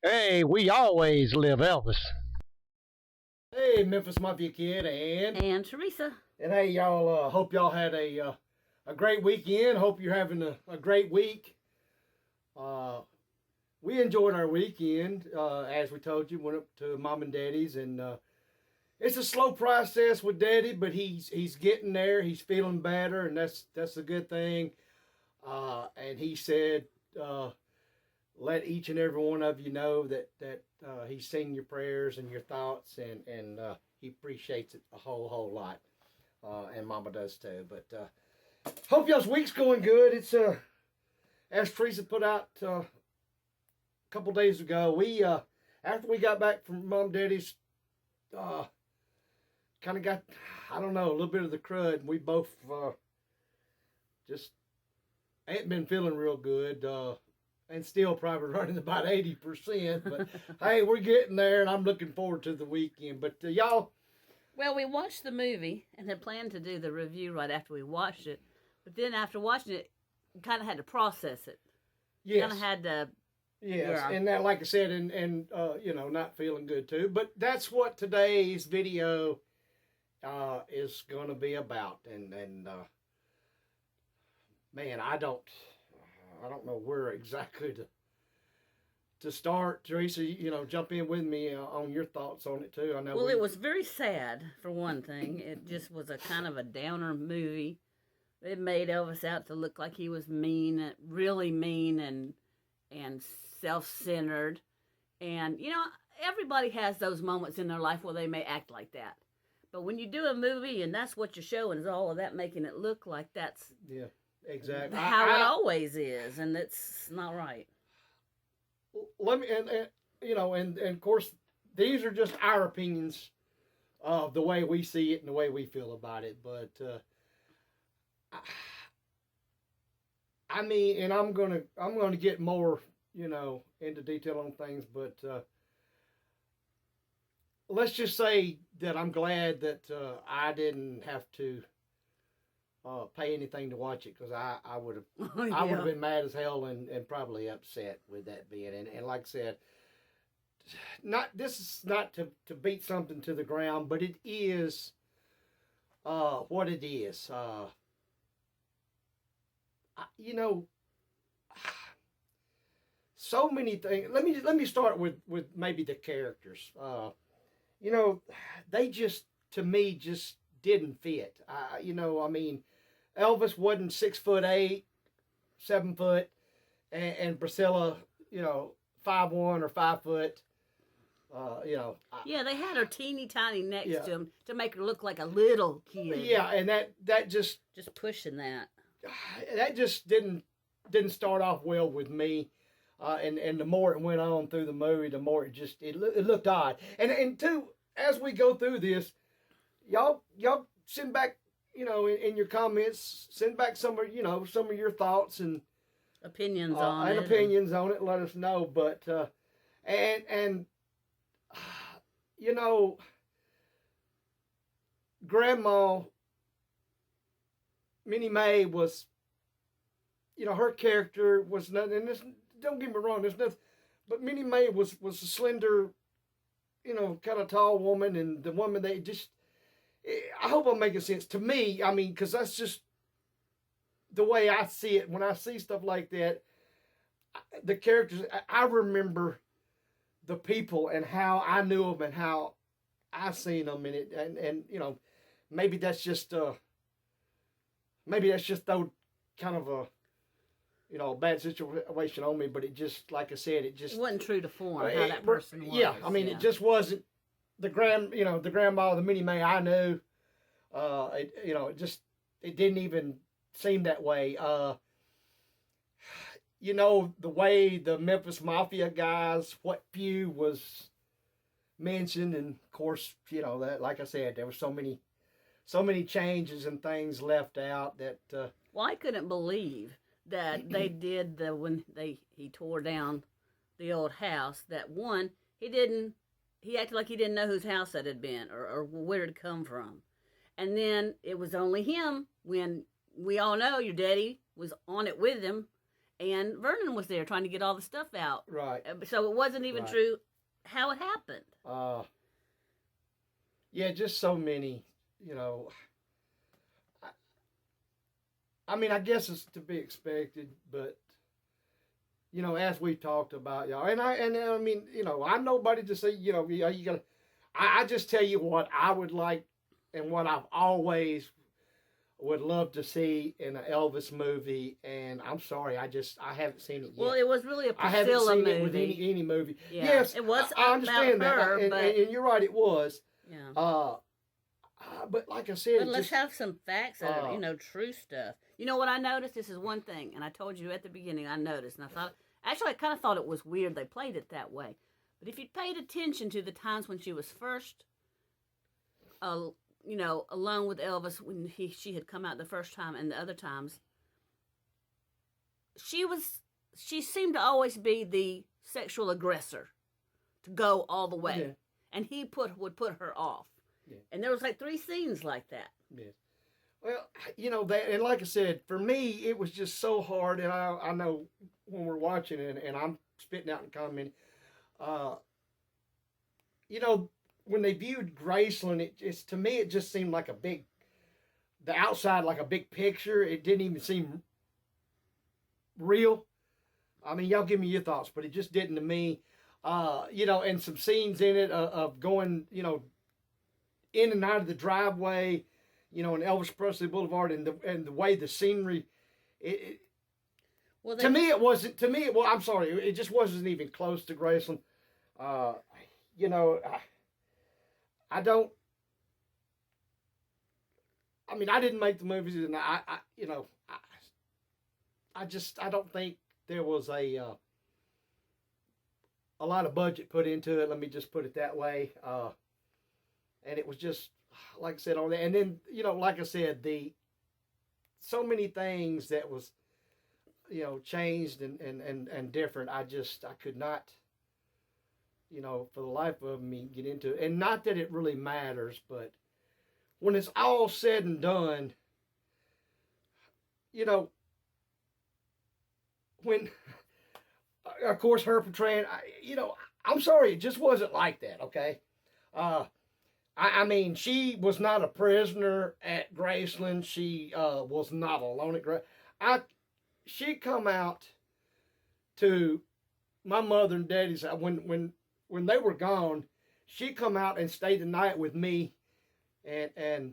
Hey, we always live Elvis. Hey, Memphis Mafia kid, And Teresa. and hey, y'all. Hope y'all had a great weekend. Hope you're having a great week. Uh, we enjoyed our weekend, as we told you. Went up to mom and daddy's, and it's a slow process with daddy, but he's getting there. He's feeling better, and that's a good thing. And he said, uh, let each and every one of you know that he's seen your prayers and your thoughts, and he appreciates it a whole lot. And Mama does too. But hope y'all's week's going good. It's as Teresa put out a couple days ago. We after we got back from Mom and Daddy's, uh, kind of got, I don't know, a little bit of the crud. We both just ain't been feeling real good. And still probably running about 80%. But hey, we're getting there, and I'm looking forward to the weekend. But y'all, Well, we watched the movie and had planned to do the review right after we watched it. But then after watching it, we kind of had to process it. yes, Kind of had to, yes, yeah. and that, like I said, and not feeling good too. But that's what today's video is going to be about. And man, I don't know where exactly to start. Teresa, jump in with me on your thoughts on it too. I know. Well, it was very sad, for one thing. It just was a kind of a downer movie. It made Elvis out to look like he was mean, really mean and self-centered. And, everybody has those moments in their life where they may act like that. But when you do a movie and that's what you're showing is all of that making it look like that's Yeah, exactly. how it always is, and that's not right. Let me and of course these are just our opinions of the way we see it and the way we feel about it. But I mean, and I'm gonna get more into detail on things, but let's just say that I'm glad that I didn't have to pay anything to watch it, because I would have I would have been mad as hell and probably upset with that being. And like I said, this is not to beat something to the ground, but it is what it is. You know, so many things. Let me start with maybe the characters. You know, they just, to me, just didn't fit. I mean, Elvis wasn't 6'8", 7 foot, and Priscilla, 5'1" or 5 foot. Yeah, they had her teeny tiny next Yeah. to him to make her look like a little kid. Yeah, and that just Pushing that. didn't start off well with me. And the more it went on through the movie, the more it looked odd. And two, as we go through this, y'all send back, in your comments, send back some of your thoughts and Opinions on and it. opinions on it. Let us know. But and you know, Grandma Minnie Mae was, her character was nothing. And this, don't get me wrong, there's nothing. But Minnie Mae was a slender, kind of tall woman, and the woman they just. I hope I'm making sense to me. I mean, because that's just the way I see it. When I see stuff like that, the characters, I remember the people and how I knew them and how I seen them in it, and maybe that's just though kind of a bad situation on me, but it just, like I said, it just It wasn't true to form how that person was. Yeah, I mean, it just wasn't the grandma, the Minnie Mae I knew. It didn't even seem that way. The way the Memphis Mafia guys, what few was mentioned, and of course, that, like I said, there were so many changes and things left out that. Well, I couldn't believe that they did when he tore down the old house. That one, he acted like he didn't know whose house that had been or where it come from. And then it was only him, when we all know your daddy was on it with him, and Vernon was there trying to get all the stuff out. Right. So it wasn't even Right. true how it happened. Yeah, just so many, you know. I mean, I guess it's to be expected, but you know, as we talked about, y'all, and I mean, you know, I'm nobody to say, you know, you gotta. I just tell you what I would like, and what I've always would love to see in an Elvis movie, and I'm sorry, I haven't seen it yet. Well, it was really a I haven't Priscilla seen movie. it with any movie. Yeah, Yes, it was I understand about her, that, and you're right, it was. Yeah. But like I said, But let's have some facts that are, uh, you know, true stuff. You know what I noticed? This is one thing, and I told you at the beginning I noticed, and I thought, actually, I kind of thought it was weird they played it that way. But if you'd paid attention to the times when she was first, you know, alone with Elvis, when she had come out the first time, and the other times, she seemed to always be the sexual aggressor, to go all the way, yeah. and he would put her off. Yeah. And there was like 3 scenes like that. Yes. Well, you know that, and like I said, for me, it was just so hard. And I know when we're watching it, and I'm spitting out and commenting, you know, when they viewed Graceland, it's to me, it just seemed like the outside like a big picture. It didn't even seem real. I mean, y'all give me your thoughts, but it just didn't to me. You know, and some scenes in it of going, you know, in and out of the driveway, you know, in Elvis Presley Boulevard, and the way the scenery, Well, to me it wasn't. To me, well, I'm sorry, it just wasn't even close to Graceland. You know, I don't. I mean, I didn't make the movies, and you know, I don't think there was a lot of budget put into it. Let me just put it that way. And it was just, like I said, on that. And then, you know, like I said, so many things that was, you know, changed and different. I could not, you know, for the life of me, get into it. And not that it really matters, but when it's all said and done, you know, when, of course, her portraying, you know, I'm sorry, it just wasn't like that, okay? I mean, she was not a prisoner at Graceland. She was not alone at Graceland. She come out to my mother and daddy's house when they were gone. She come out and stayed the night with me and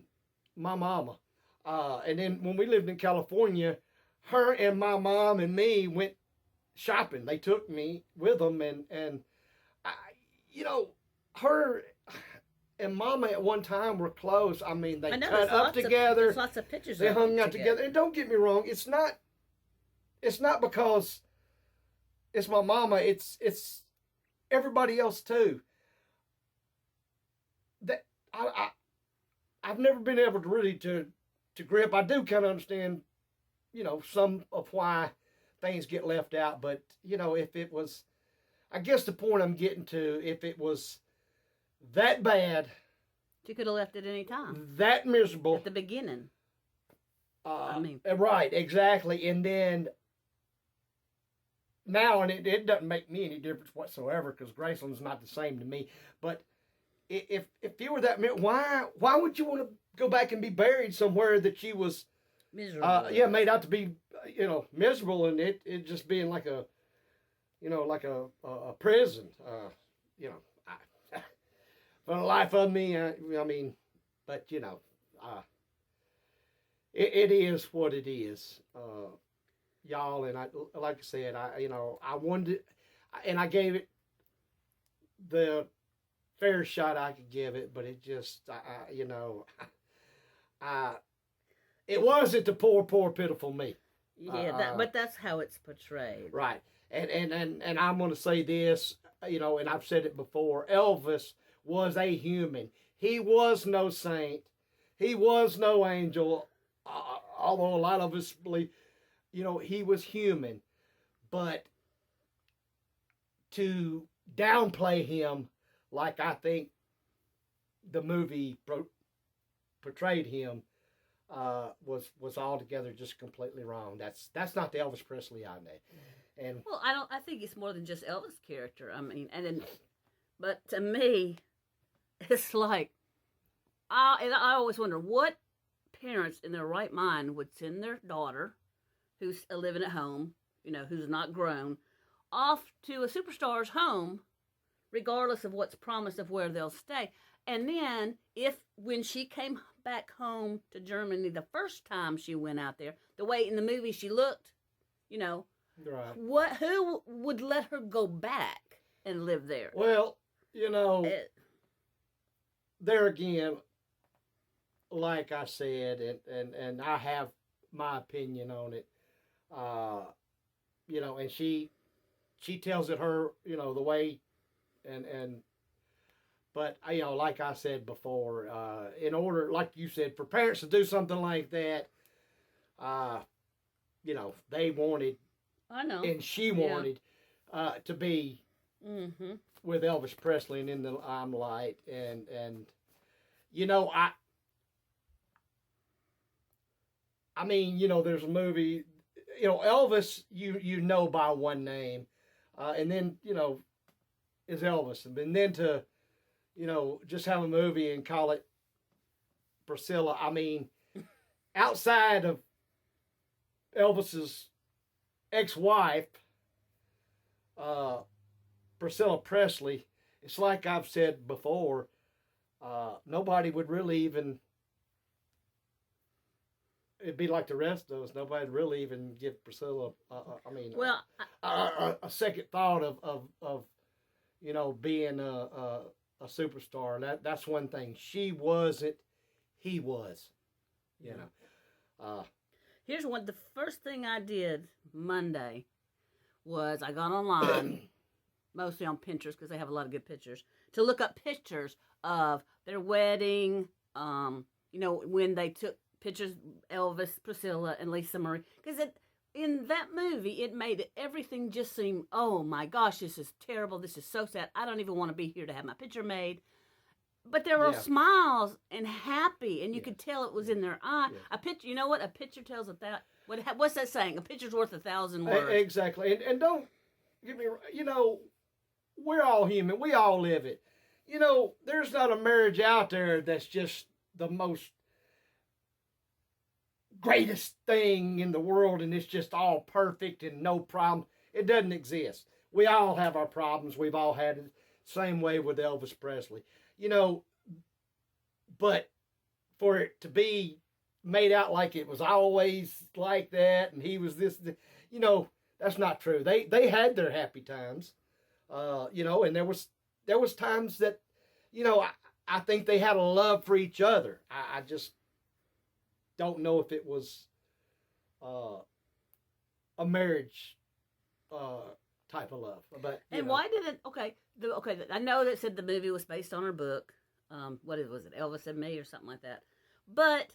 my mama. And then when we lived in California, her and my mom and me went shopping. They took me with them, and I, you know, her and Mama at one time were close. I mean, they cut up together. There's lots of pictures. They hung out together. And don't get me wrong, it's not because it's my mama. It's everybody else too. That I've never been able to really to grip. I do kind of understand, you know, some of why things get left out. But you know, if it was, I guess the point I'm getting to, if it was that bad, you could have left it any time. That miserable at the beginning. I mean, right, exactly. And then now, and it doesn't make me any difference whatsoever because Graceland's not the same to me. But if you were that, why would you want to go back and be buried somewhere that she was miserable? Yeah, made out to be, you know, miserable, and it just being like a, you know, like a prison. You know. For the life of me, I mean, but you know, it is what it is, y'all. And like I said, you know, I wanted, and I gave it the fair shot I could give it, but it just, you know, it wasn't the poor, pitiful me. Yeah, but that's how it's portrayed, right? And I'm going to say this, you know, and I've said it before. Elvis was a human. He was no saint. He was no angel. Although a lot of us believe, you know, he was human. But to downplay him like I think the movie portrayed him, was altogether just completely wrong. That's not the Elvis Presley I know. And Well, I think it's more than just Elvis' character. I mean, but to me, it's like I always wonder what parents in their right mind would send their daughter, who's living at home, who's not grown, off to a superstar's home, regardless of what's promised of where they'll stay. And then, when she came back home to Germany the first time she went out there, the way in the movie she looked, right. who would let her go back and live there? Well, there again, like I said, and I have my opinion on it. And she tells it her, the way, but like I said before, in order, like you said, for parents to do something like that, they wanted, I know, and she wanted to be mm-hmm. with Elvis Presley and in the limelight, and I mean, there's a movie, Elvis, you know by one name, and then, is Elvis. And then to, just have a movie and call it Priscilla. I mean, outside of Elvis's ex-wife, Priscilla Presley, it's like I've said before, nobody would really even, it'd be like the rest of us. Nobody'd really even give Priscilla, a second thought of being a superstar. That's one thing. She wasn't. He was. Here's the first thing I did Monday was I got online, mostly on Pinterest because they have a lot of good pictures, to look up pictures of their wedding. When they took pictures, Elvis, Priscilla, and Lisa Marie, because in that movie it made everything just seem, oh my gosh, this is terrible, this is so sad, I don't even want to be here to have my picture made. But there were smiles and happy, and you could tell it was in their eye. A picture, a picture tells what's that saying? A picture's worth 1,000 words. Exactly, and don't get me wrong, we're all human, we all live it. There's not a marriage out there that's just the most greatest thing in the world and it's just all perfect and no problem. It doesn't exist. We all have our problems. We've all had it. Same way with Elvis Presley. But for it to be made out like it was always like that and he was this, that's not true. They had their happy times, and there was times that, I think they had a love for each other. I just don't know if it was a marriage type of love. But why did it? Okay, I know that said the movie was based on her book. Was it? Elvis and Me or something like that. But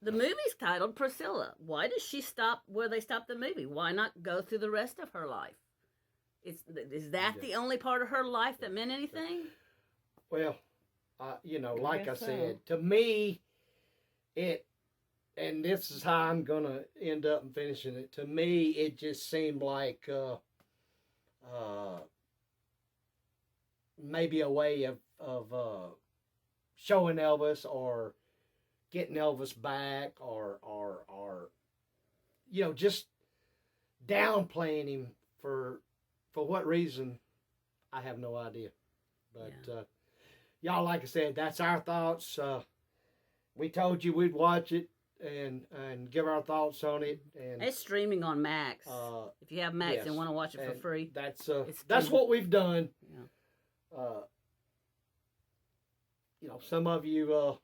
the movie's titled Priscilla. Why does she stop where they stopped the movie? Why not go through the rest of her life? Is that the only part of her life that meant anything? Well, like I said, to me, and this is how I'm gonna end up and finishing it. To me, it just seemed like maybe a way of showing Elvis or getting Elvis back, or just downplaying him for what reason, I have no idea. But y'all, like I said, that's our thoughts. We told you we'd watch it and give our thoughts on it. And it's streaming on Max. If you have Max and want to watch it for free, that's what we've done. Yeah. Some of you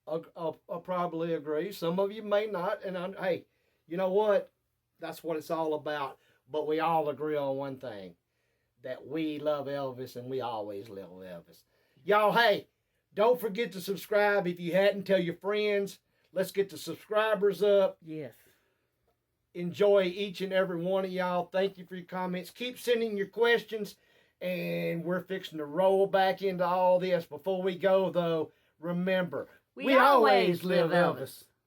I'll probably agree. Some of you may not. And hey, you know what? That's what it's all about. But we all agree on one thing, that we love Elvis and we always love Elvis. Y'all, hey, don't forget to subscribe. If you hadn't, tell your friends. Let's get the subscribers up. Yes. Enjoy each and every one of y'all. Thank you for your comments. Keep sending your questions. And we're fixing to roll back into all this. Before we go, though, remember, We always live Elvis.